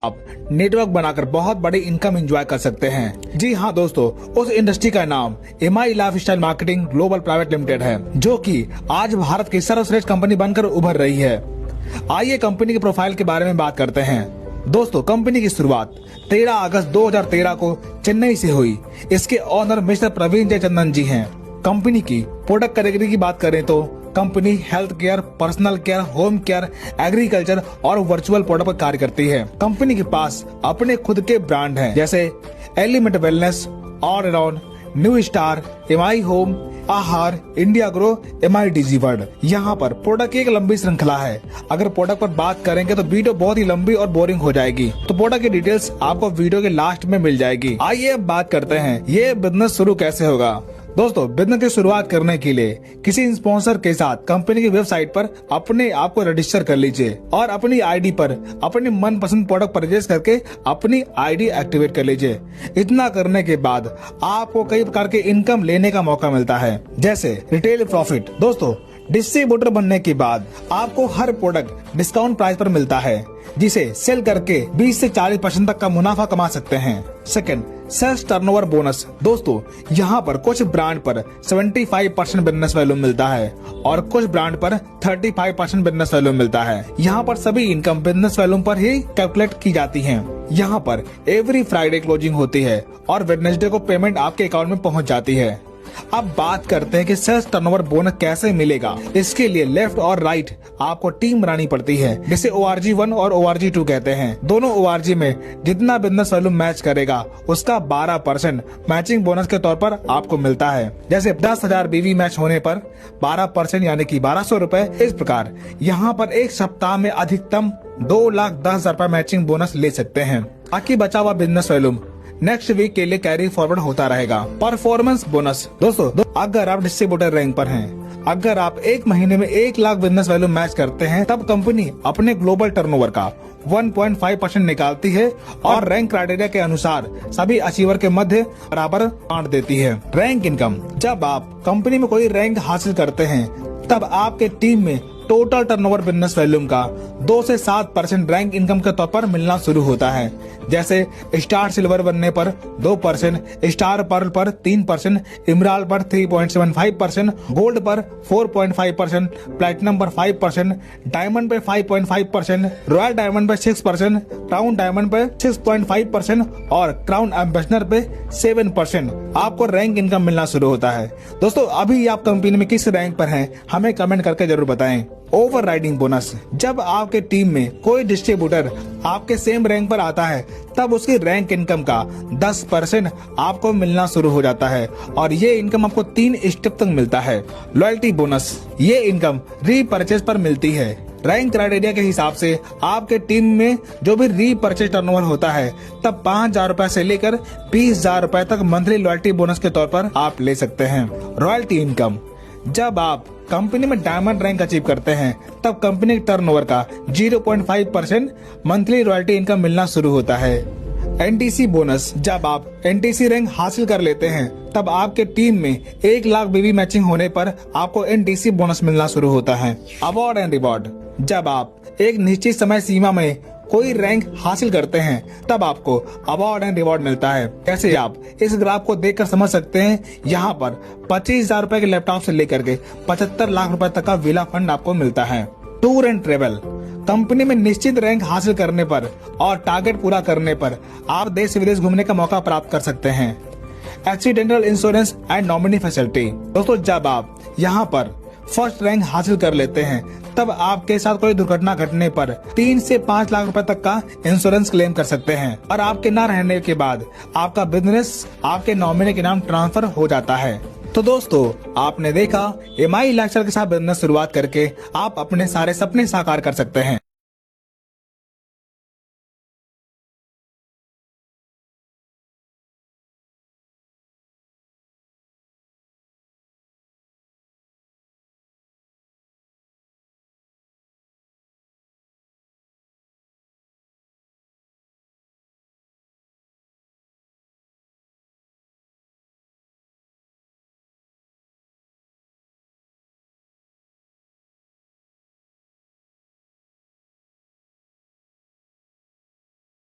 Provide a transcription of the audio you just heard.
आप नेटवर्क बनाकर बहुत बड़ी इनकम एंजॉय कर सकते हैं। जी हाँ दोस्तों, उस इंडस्ट्री का नाम MI lifestyle marketing global private limited है, जो कि आज भारत की सर्वश्रेष्ठ कंपनी बनकर उभर रही है। आइए कंपनी के प्रोफाइल के बारे में बात करते हैं। दोस्तों, कंपनी की शुरुआत 13 अगस्त 2013 को चेन्नई से हुई। इसके ऑनर मिस्टर प्रवीण जयचंदन जी हैं। कंपनी की प्रोडक्ट कैटेगरी की बात करें तो company health care, personal care, home care, agriculture और वर्चुअल प्रोडक्ट पर कार्य करती है। कंपनी के पास अपने खुद के ब्रांड हैं, जैसे element wellness, all around, new star, MI home, Aahaar, India grow, MI digi world. यहाँ पर प्रोडक्ट की एक लंबी श्रृंखला है। अगर प्रोडक्ट पर बात करेंगे तो वीडियो बहुत ही लंबी और बोरिंग हो जाएगी, तो प्रोडक्ट की डिटेल्स आपको वीडियो के लास्ट में मिल जाएगी। आइए अब बात करते हैं ये बिजनेस शुरू कैसे होगा। दोस्तों, बिजनेस की शुरुआत करने के लिए किसी स्पॉन्सर के साथ कंपनी की वेबसाइट पर अपने आप को रजिस्टर कर लीजिए और अपनी आईडी पर अपने मनपसंद प्रोडक्ट परचेज करके अपनी आईडी एक्टिवेट कर लीजिए। इतना करने के बाद आपको कई प्रकार के इनकम लेने का मौका मिलता है, जैसे रिटेल प्रॉफिट। दोस्तों, डिस्ट्रीब्यूटर बनने के बाद आपको हर प्रोडक्ट डिस्काउंट प्राइस पर मिलता है, जिसे सेल करके 20 से 40% तक का मुनाफा कमा सकते हैं। Second, sales turnover bonus. दोस्तों, यहाँ पर कुछ ब्रांड पर 75% बिजनेस वैल्यू मिलता है और कुछ ब्रांड पर 35% बिजनेस वैल्यू मिलता है। यहाँ पर सभी इनकम बिजनेस वैल्यू पर ही कैलकुलेट की जाती है। यहाँ पर एवरी फ्राइडे क्लोजिंग होती है और वेडनेसडे को पेमेंट आपके अकाउंट में पहुँच जाती है। अब बात करते हैं कि सेल्स टर्नओवर बोनस कैसे मिलेगा। इसके लिए लेफ्ट और राइट आपको टीम बनानी पड़ती है, जिसे ORG 1 और ORG 2 कहते हैं। दोनों ORG में जितना बिजनेस वैल्यू मैच करेगा उसका 12% मैचिंग बोनस के तौर पर आपको मिलता है। जैसे 10,000 BV मैच होने पर 12% यानी कि 1200 रुपए। इस प्रकार यहाँ पर एक सप्ताह में अधिकतम 2,10,000 रुपए मैचिंग बोनस ले सकते हैं। बाकी बचा हुआ बिजनेस वैल्यू नेक्स्ट वीक के लिए कैरी फॉरवर्ड होता रहेगा। Performance bonus. दोस्तों, अगर आप डिस्ट्रीब्यूटर रैंक पर हैं, अगर आप एक महीने में 1 लाख बिजनेस वैल्यू मैच करते हैं, तब कंपनी अपने ग्लोबल टर्नओवर का 1.5% निकालती है और रैंक क्राइटेरिया के अनुसार सभी अचीवर के मध्य बराबर बांट देती है। Rank income. जब आप कंपनी में कोई रैंक हासिल करते हैं, तब आपके टीम में टोटल टर्नओवर बिजनेस वैल्यू का 2 से 7% रैंक इनकम के तौर पर मिलना शुरू होता है। जैसे स्टार सिल्वर बनने पर 2%, स्टार पर्ल पर 3%, इमराल्ड पर 3.75%, गोल्ड पर 4.5%, प्लैटिनम पर 5%, डायमंड पे 5.5%, रॉयल डायमंड पे 6%, क्राउन डायमंड पे 6.5% और क्राउन एम्बेसडर पे 7% आपको रैंक इनकम मिलना शुरू होता है। दोस्तों, अभी आप कंपनी में किस रैंक पर हैं, हमें कमेंट करके जरूर बताएं। Over riding bonus. जब आपके टीम में कोई डिस्ट्रीब्यूटर आपके सेम रैंक पर आता है, तब उसकी रैंक इनकम का 10% आपको मिलना शुरू हो जाता है और ये इनकम आपको 3 स्टेप तक मिलता है। Loyalty bonus. ये इनकम रीपरचेज पर मिलती है। रैंक क्राइटेरिया के हिसाब से आपके टीम में जो भी रीपरचेज टर्नओवर होता है, तब 5,000 रुपए से लेकर 20,000 रुपए तक मंथली लॉयल्टी बोनस के तौर पर आप ले सकते हैं। Royalty income. जब आप कंपनी में डायमंड रैंक अचीव करते हैं, तब कंपनी के टर्नओवर का 0.5% मंथली रॉयल्टी इनकम मिलना शुरू होता है। NTC bonus. जब आप NTC रैंक हासिल कर लेते हैं, तब आपके टीम में 1 लाख BV मैचिंग होने पर आपको NTC बोनस मिलना शुरू होता है। Award and reward. जब आप एक निश्चित समय सीमा में कोई रैंक हासिल करते हैं, तब आपको अवार्ड एंड रिवॉर्ड मिलता है। जैसे आप इस ग्राफ को देखकर समझ सकते हैं, यहाँ पर 25,000 रुपए के लैपटॉप से लेकर के 75 लाख रुपए तक का विला फंड आपको मिलता है। Tour and travel. कंपनी में निश्चित रैंक हासिल करने पर और टारगेट पूरा करने पर आप देश विदेश घूमने का मौका प्राप्त कर सकते हैं। Accidental insurance and nominee facility. दोस्तों, जब आप यहाँ पर फर्स्ट रैंक हासिल कर लेते हैं, तब आपके साथ कोई दुर्घटना घटने पर 3 से 5 लाख रुपए तक का इंश्योरेंस क्लेम कर सकते हैं और आपके न रहने के बाद आपका बिजनेस आपके नॉमिनी के नाम ट्रांसफर हो जाता है। तो दोस्तों, आपने देखा एमआई लाइफस्टाइल के साथ बिजनेस शुरुआत करके आप अपने सारे सपने साकार कर सकते हैं।